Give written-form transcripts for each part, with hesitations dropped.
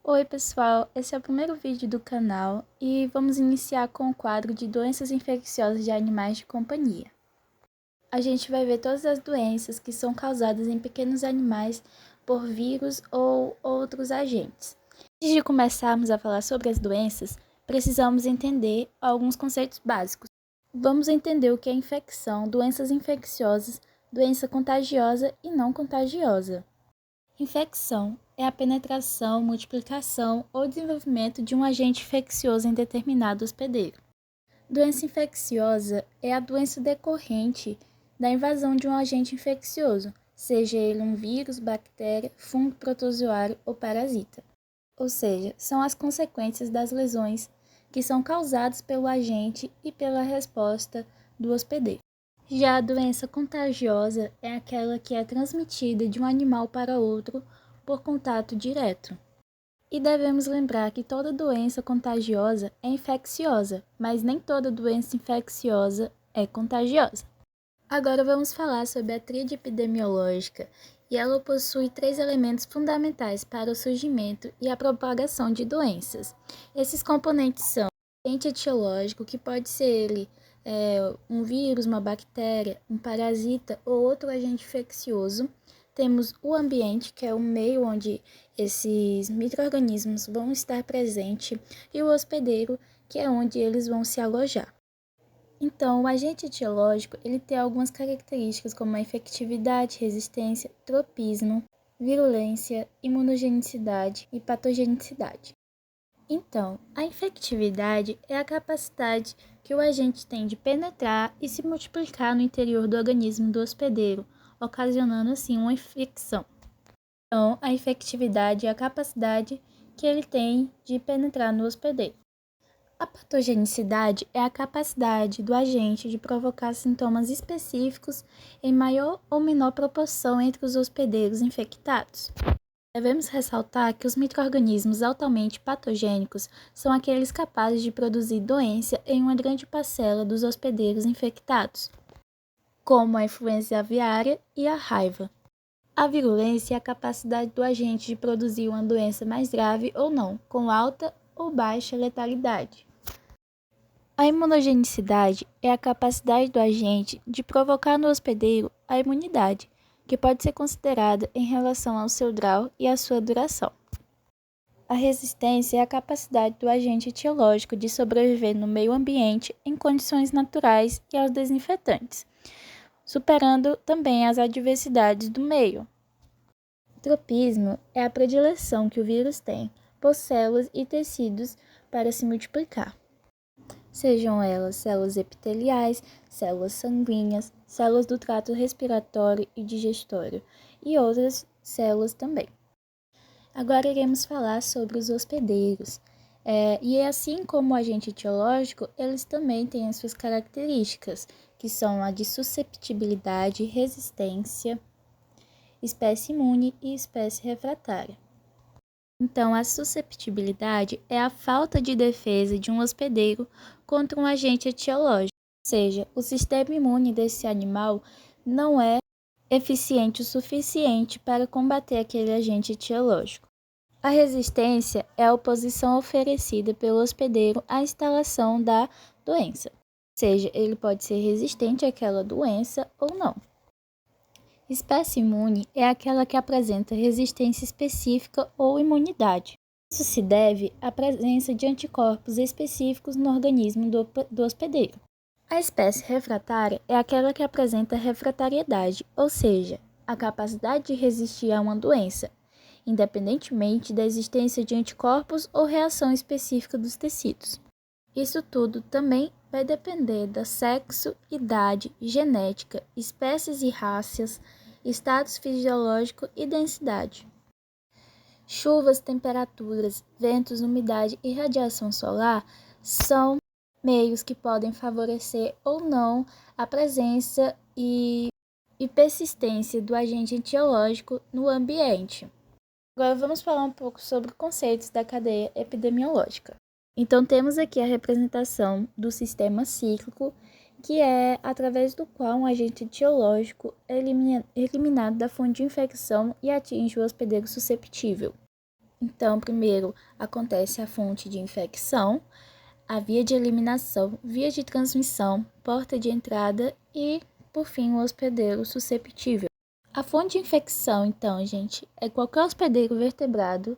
Oi pessoal, esse é o primeiro vídeo do canal e vamos iniciar com o quadro de doenças infecciosas de animais de companhia. A gente vai ver todas as doenças que são causadas em pequenos animais por vírus ou outros agentes. Antes de começarmos a falar sobre as doenças, precisamos entender alguns conceitos básicos. Vamos entender o que é infecção, doenças infecciosas, doença contagiosa e não contagiosa. Infecção é a penetração, multiplicação ou desenvolvimento de um agente infeccioso em determinado hospedeiro. Doença infecciosa é a doença decorrente da invasão de um agente infeccioso, seja ele um vírus, bactéria, fungo protozoário ou parasita. Ou seja, são as consequências das lesões que são causadas pelo agente e pela resposta do hospedeiro. Já a doença contagiosa é aquela que é transmitida de um animal para outro por contato direto. E devemos lembrar que toda doença contagiosa é infecciosa, mas nem toda doença infecciosa é contagiosa. Agora vamos falar sobre a tríade epidemiológica, e ela possui 3 elementos fundamentais para o surgimento e a propagação de doenças. Esses componentes são o agente etiológico, que pode ser ele um vírus, uma bactéria, um parasita ou outro agente infeccioso. Temos o ambiente, que é o meio onde esses micro-organismos vão estar presentes, e o hospedeiro, que é onde eles vão se alojar. Então, o agente etiológico ele tem algumas características como a infectividade, resistência, tropismo, virulência, imunogenicidade e patogenicidade. Então, a infectividade é a capacidade que o agente tem de penetrar e se multiplicar no interior do organismo do hospedeiro, ocasionando assim uma infecção. Então, a infectividade é a capacidade que ele tem de penetrar no hospedeiro. A patogenicidade é a capacidade do agente de provocar sintomas específicos em maior ou menor proporção entre os hospedeiros infectados. Devemos ressaltar que os micro-organismos altamente patogênicos são aqueles capazes de produzir doença em uma grande parcela dos hospedeiros infectados, como a influenza aviária e a raiva. A virulência é a capacidade do agente de produzir uma doença mais grave ou não, com alta ou baixa letalidade. A imunogenicidade é a capacidade do agente de provocar no hospedeiro a imunidade, que pode ser considerada em relação ao seu grau e à sua duração. A resistência é a capacidade do agente etiológico de sobreviver no meio ambiente em condições naturais e aos desinfetantes, superando também as adversidades do meio. O tropismo é a predileção que o vírus tem por células e tecidos para se multiplicar, sejam elas células epiteliais, células sanguíneas, células do trato respiratório e digestório e outras células também. Agora iremos falar sobre os hospedeiros. E assim como o agente etiológico, eles também têm as suas características, que são a de susceptibilidade, resistência, espécie imune e espécie refratária. Então, a susceptibilidade é a falta de defesa de um hospedeiro contra um agente etiológico, ou seja, o sistema imune desse animal não é eficiente o suficiente para combater aquele agente etiológico. A resistência é a oposição oferecida pelo hospedeiro à instalação da doença, ou seja, ele pode ser resistente àquela doença ou não. Espécie imune é aquela que apresenta resistência específica ou imunidade. Isso se deve à presença de anticorpos específicos no organismo do hospedeiro. A espécie refratária é aquela que apresenta refratariedade, ou seja, a capacidade de resistir a uma doença, independentemente da existência de anticorpos ou reação específica dos tecidos. Isso tudo também vai depender do sexo, idade, genética, espécies e raças, status fisiológico e densidade. Chuvas, temperaturas, ventos, umidade e radiação solar são meios que podem favorecer ou não a presença e persistência do agente etiológico no ambiente. Agora vamos falar um pouco sobre conceitos da cadeia epidemiológica. Então temos aqui a representação do sistema cíclico, que é através do qual um agente etiológico é eliminado da fonte de infecção e atinge o hospedeiro susceptível. Então, primeiro acontece a fonte de infecção, a via de eliminação, via de transmissão, porta de entrada e, por fim, o hospedeiro susceptível. A fonte de infecção, então, gente, é qualquer hospedeiro vertebrado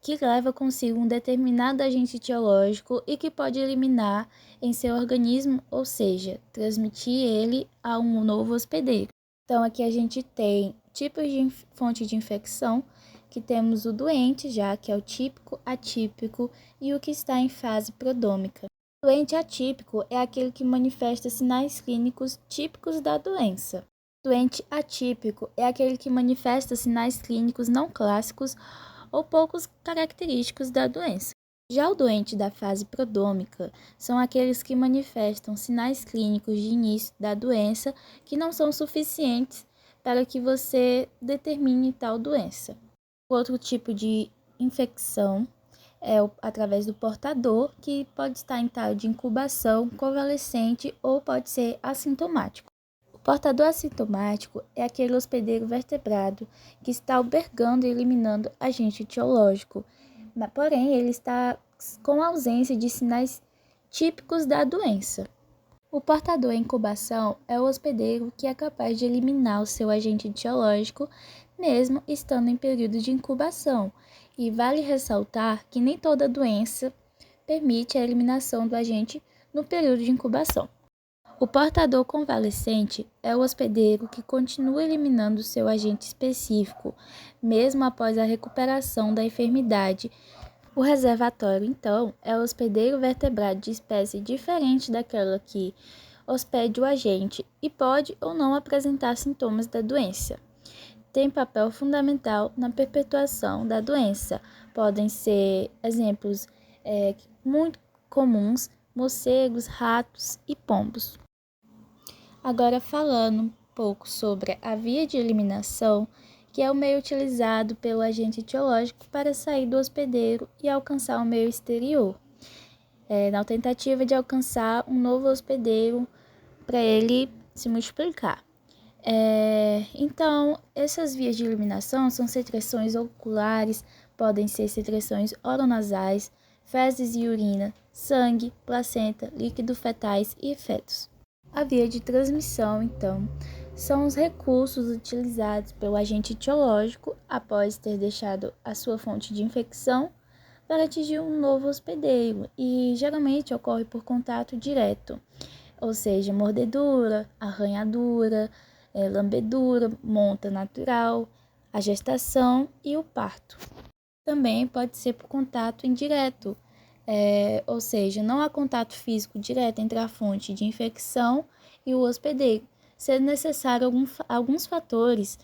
que leva consigo um determinado agente etiológico e que pode eliminar em seu organismo, ou seja, transmitir ele a um novo hospedeiro. Então, aqui a gente tem tipos de fonte de infecção, que temos o doente já, que é o típico, atípico e o que está em fase prodômica. O doente atípico é aquele que manifesta sinais clínicos típicos da doença. O doente atípico é aquele que manifesta sinais clínicos não clássicos ou poucos característicos da doença. Já o doente da fase prodômica são aqueles que manifestam sinais clínicos de início da doença que não são suficientes para que você determine tal doença. O outro tipo de infecção é através do portador, que pode estar em estado de incubação, convalescente ou pode ser assintomático. O portador assintomático é aquele hospedeiro vertebrado que está albergando e eliminando agente etiológico, porém ele está com ausência de sinais típicos da doença. O portador em incubação é o hospedeiro que é capaz de eliminar o seu agente etiológico, mesmo estando em período de incubação, e vale ressaltar que nem toda doença permite a eliminação do agente no período de incubação. O portador convalescente é o hospedeiro que continua eliminando seu agente específico, mesmo após a recuperação da enfermidade. O reservatório, então, é o hospedeiro vertebrado de espécie diferente daquela que hospede o agente e pode ou não apresentar sintomas da doença. Tem papel fundamental na perpetuação da doença. Podem ser exemplos muito comuns: morcegos, ratos e pombos. Agora falando um pouco sobre a via de eliminação, que é o meio utilizado pelo agente etiológico para sair do hospedeiro e alcançar o meio exterior, na tentativa de alcançar um novo hospedeiro para ele se multiplicar. Então, essas vias de eliminação são secreções oculares, podem ser secreções oronasais, fezes e urina, sangue, placenta, líquidos fetais e fetos. A via de transmissão, então, são os recursos utilizados pelo agente etiológico após ter deixado a sua fonte de infecção para atingir um novo hospedeiro e geralmente ocorre por contato direto, ou seja, mordedura, arranhadura, lambedura, monta natural, a gestação e o parto. Também pode ser por contato indireto, ou seja, não há contato físico direto entre a fonte de infecção e o hospedeiro, sendo necessário alguns fatores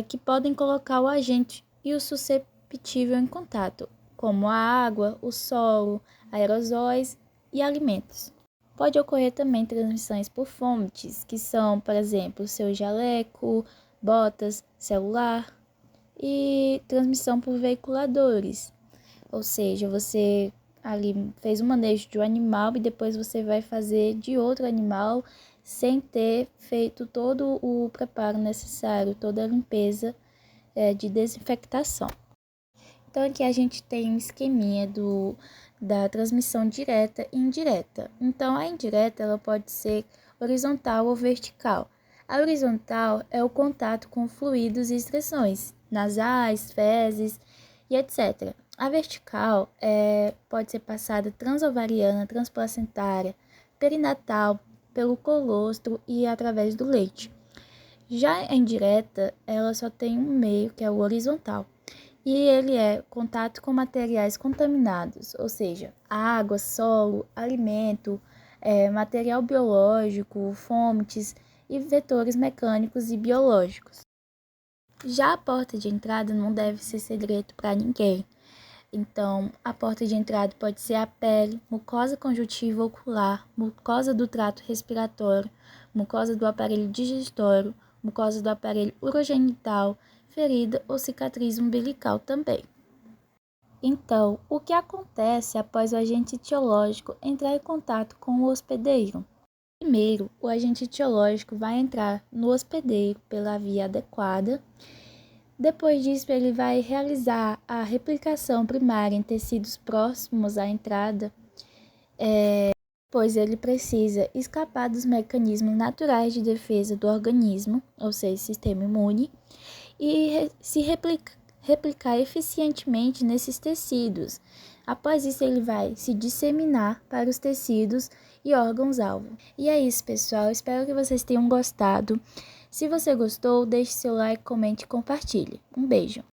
que podem colocar o agente e o susceptível em contato, como a água, o solo, aerosóis e alimentos. Pode ocorrer também transmissões por fontes, que são, por exemplo, seu jaleco, botas, celular, e transmissão por veiculadores, ou seja, você ali fez o manejo de um animal e depois você vai fazer de outro animal sem ter feito todo o preparo necessário, toda a limpeza de desinfectação. Então aqui a gente tem um esqueminha da transmissão direta e indireta. Então a indireta ela pode ser horizontal ou vertical. A horizontal é o contato com fluidos e excreções, nasais, fezes e etc. A vertical pode ser passada transovariana, transplacentária, perinatal, pelo colostro e através do leite. Já a indireta, ela só tem um meio, que é o horizontal, e ele é contato com materiais contaminados, ou seja, água, solo, alimento, material biológico, fontes e vetores mecânicos e biológicos. Já a porta de entrada não deve ser segredo para ninguém. Então, a porta de entrada pode ser a pele, mucosa conjuntiva ocular, mucosa do trato respiratório, mucosa do aparelho digestório, mucosa do aparelho urogenital, ferida ou cicatriz umbilical também. Então, o que acontece após o agente etiológico entrar em contato com o hospedeiro? Primeiro, o agente etiológico vai entrar no hospedeiro pela via adequada, Depois disso, ele vai realizar a replicação primária em tecidos próximos à entrada, pois ele precisa escapar dos mecanismos naturais de defesa do organismo, ou seja, sistema imune, e se replicar eficientemente nesses tecidos. Após isso, ele vai se disseminar para os tecidos e órgãos-alvo. E é isso, pessoal. Espero que vocês tenham gostado. Se você gostou, deixe seu like, comente e compartilhe. Um beijo!